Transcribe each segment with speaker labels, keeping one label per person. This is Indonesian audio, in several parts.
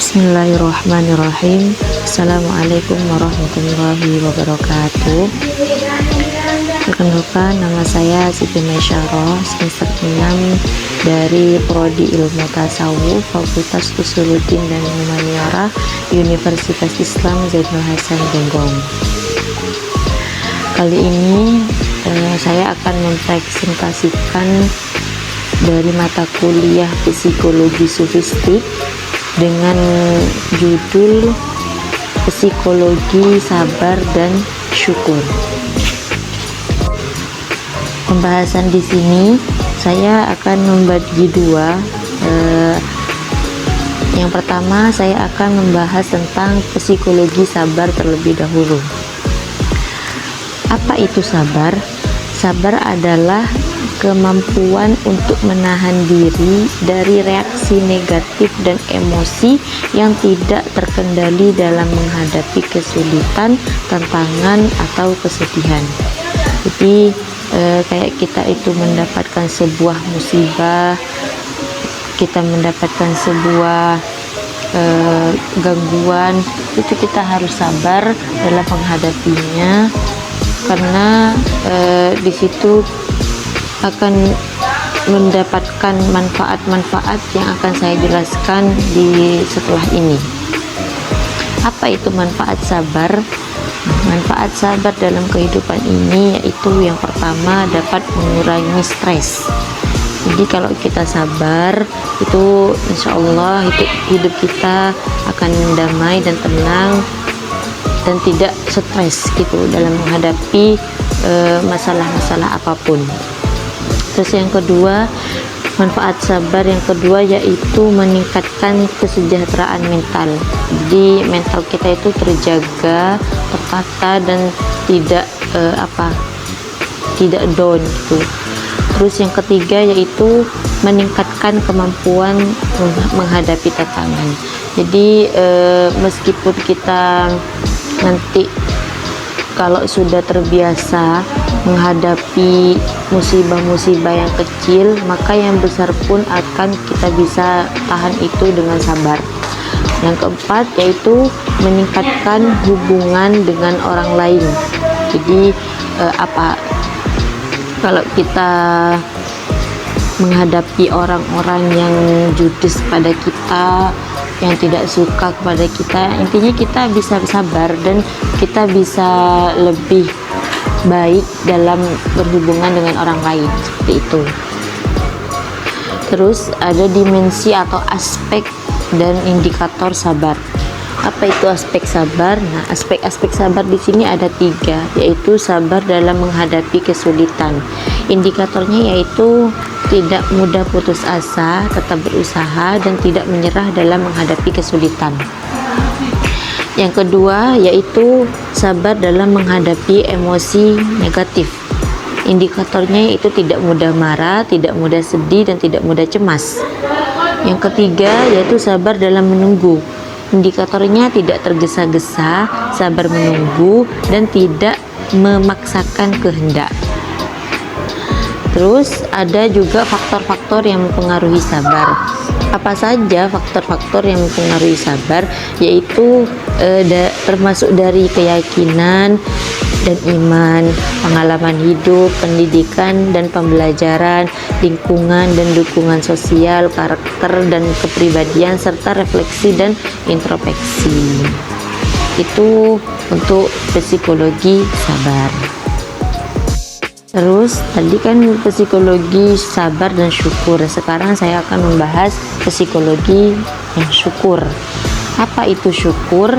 Speaker 1: Bismillahirrahmanirrahim. Assalamualaikum warahmatullahi wabarakatuh. Perkenalkan, nama saya Siti Maisyarah, semester 6 dari Prodi Ilmu Tasawuf, Fakultas Usuluddin dan Humaniora, Universitas Islam Zainul Hasan Genggong. Kali ini saya akan mempresentasikan dari mata kuliah Psikologi Sufistik dengan judul Psikologi Sabar dan Syukur. Pembahasan di sini saya akan membagi dua. Yang pertama, saya akan membahas tentang psikologi sabar terlebih dahulu. Apa itu sabar? Sabar adalah kemampuan untuk menahan diri dari reaksi negatif dan emosi yang tidak terkendali dalam menghadapi kesulitan, tantangan, atau kesedihan. Jadi kayak kita itu mendapatkan sebuah musibah, kita mendapatkan sebuah gangguan, itu kita harus sabar dalam menghadapinya, karena di situ akan mendapatkan manfaat-manfaat yang akan saya jelaskan di setelah ini. Apa itu manfaat sabar? Manfaat sabar dalam kehidupan ini yaitu yang pertama, dapat mengurangi stres. Jadi kalau kita sabar, itu insya Allah hidup kita akan damai dan tenang dan tidak stres gitu dalam menghadapi masalah-masalah apapun. Terus yang kedua, manfaat sabar yang kedua yaitu meningkatkan kesejahteraan mental. Jadi mental kita itu terjaga, tertata, dan tidak tidak down gitu. Terus yang ketiga yaitu meningkatkan kemampuan menghadapi tantangan. Jadi meskipun kita nanti kalau sudah terbiasa menghadapi musibah-musibah yang kecil, maka yang besar pun akan kita bisa tahan itu dengan sabar. Yang keempat yaitu meningkatkan hubungan dengan orang lain. Jadi kalau kita menghadapi orang-orang yang judes pada kita, yang tidak suka kepada kita, intinya kita bisa sabar dan kita bisa lebih baik dalam berhubungan dengan orang lain, seperti itu. Terus ada dimensi atau aspek dan indikator sabar. Apa itu aspek sabar? Nah, aspek-aspek sabar di sini ada 3, yaitu sabar dalam menghadapi kesulitan. Indikatornya yaitu tidak mudah putus asa, tetap berusaha, dan tidak menyerah dalam menghadapi kesulitan. Yang kedua yaitu sabar dalam menghadapi emosi negatif. Indikatornya yaitu tidak mudah marah, tidak mudah sedih, dan tidak mudah cemas. Yang ketiga yaitu sabar dalam menunggu. Indikatornya tidak tergesa-gesa, sabar menunggu, dan tidak memaksakan kehendak. Terus ada juga faktor-faktor yang mempengaruhi sabar. Apa saja faktor-faktor yang mempengaruhi sabar? Yaitu termasuk dari keyakinan dan iman, pengalaman hidup, pendidikan dan pembelajaran, lingkungan dan dukungan sosial, karakter dan kepribadian, serta refleksi dan introspeksi. Itu untuk psikologi sabar. Terus tadi kan psikologi sabar dan syukur. Sekarang saya akan membahas psikologi yang syukur. Apa itu syukur?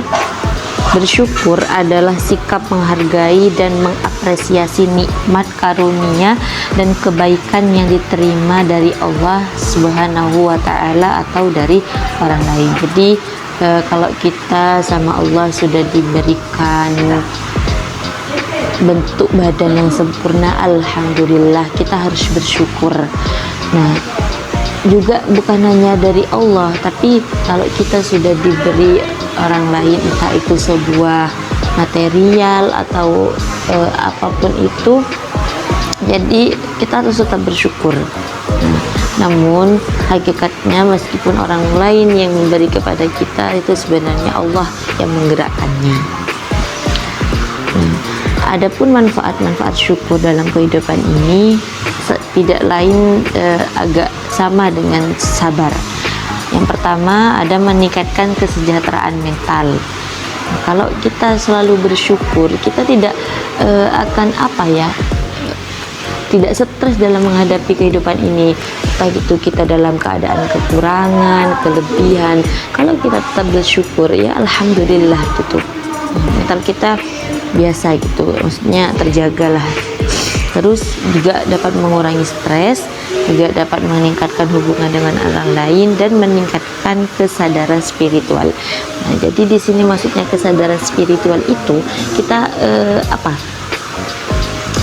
Speaker 1: Bersyukur adalah sikap menghargai dan mengapresiasi nikmat karunia dan kebaikan yang diterima dari Allah Subhanahu wa Ta'ala atau dari orang lain. Jadi kalau kita sama Allah sudah diberikan bentuk badan yang sempurna, alhamdulillah, kita harus bersyukur. Nah, juga bukan hanya dari Allah, tapi kalau kita sudah diberi orang lain, entah itu sebuah material atau apapun itu, jadi kita harus tetap bersyukur. Nah, Namun hakikatnya meskipun orang lain yang memberi kepada kita, itu sebenarnya Allah yang menggerakkannya. Adapun manfaat-manfaat syukur dalam kehidupan ini tidak lain agak sama dengan sabar. Yang pertama, ada meningkatkan kesejahteraan mental. Kalau kita selalu bersyukur, kita tidak akan tidak stres dalam menghadapi kehidupan ini. Entah itu kita dalam keadaan kekurangan, kelebihan, kalau kita tetap bersyukur, ya alhamdulillah gitu. Mental kita biasa gitu, maksudnya terjagalah. Terus juga dapat mengurangi stres, juga dapat meningkatkan hubungan dengan orang lain dan meningkatkan kesadaran spiritual. Nah, jadi di sini maksudnya kesadaran spiritual itu kita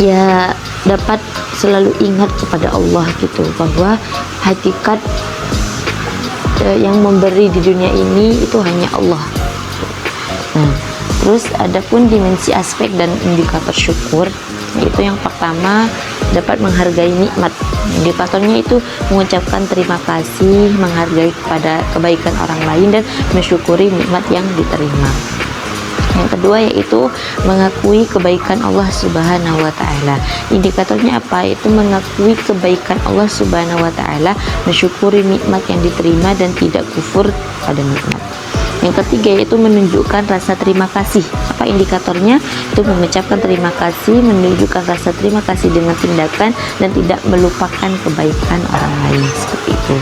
Speaker 1: ya dapat selalu ingat kepada Allah gitu, bahwa hakikat yang memberi di dunia ini itu hanya Allah. Nah, terus adapun dimensi aspek dan indikator syukur, yaitu yang pertama dapat menghargai nikmat. Indikatornya itu mengucapkan terima kasih, menghargai kepada kebaikan orang lain dan mensyukuri nikmat yang diterima. Yang kedua yaitu mengakui kebaikan Allah Subhanahu wa taala. Indikatornya apa? Itu mengakui kebaikan Allah Subhanahu wa taala, mensyukuri nikmat yang diterima dan tidak kufur pada nikmat. Yang ketiga yaitu menunjukkan rasa terima kasih. Apa indikatornya? Itu mengucapkan terima kasih, menunjukkan rasa terima kasih dengan tindakan dan tidak melupakan kebaikan orang lain, seperti itu.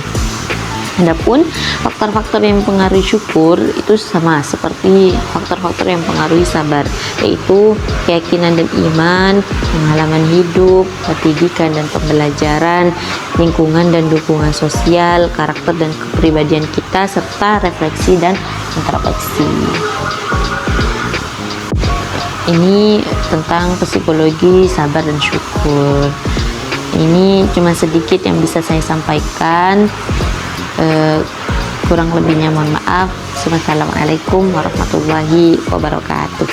Speaker 1: Adapun faktor-faktor yang mempengaruhi syukur itu sama seperti faktor-faktor yang mempengaruhi sabar, yaitu keyakinan dan iman, pengalaman hidup, pendidikan dan pembelajaran, lingkungan dan dukungan sosial, karakter dan kepribadian kita, serta refleksi dan introspeksi. Ini tentang psikologi sabar dan syukur. Ini cuma sedikit yang bisa saya sampaikan. Kurang lebihnya mohon maaf. Wassalamualaikum warahmatullahi wabarakatuh.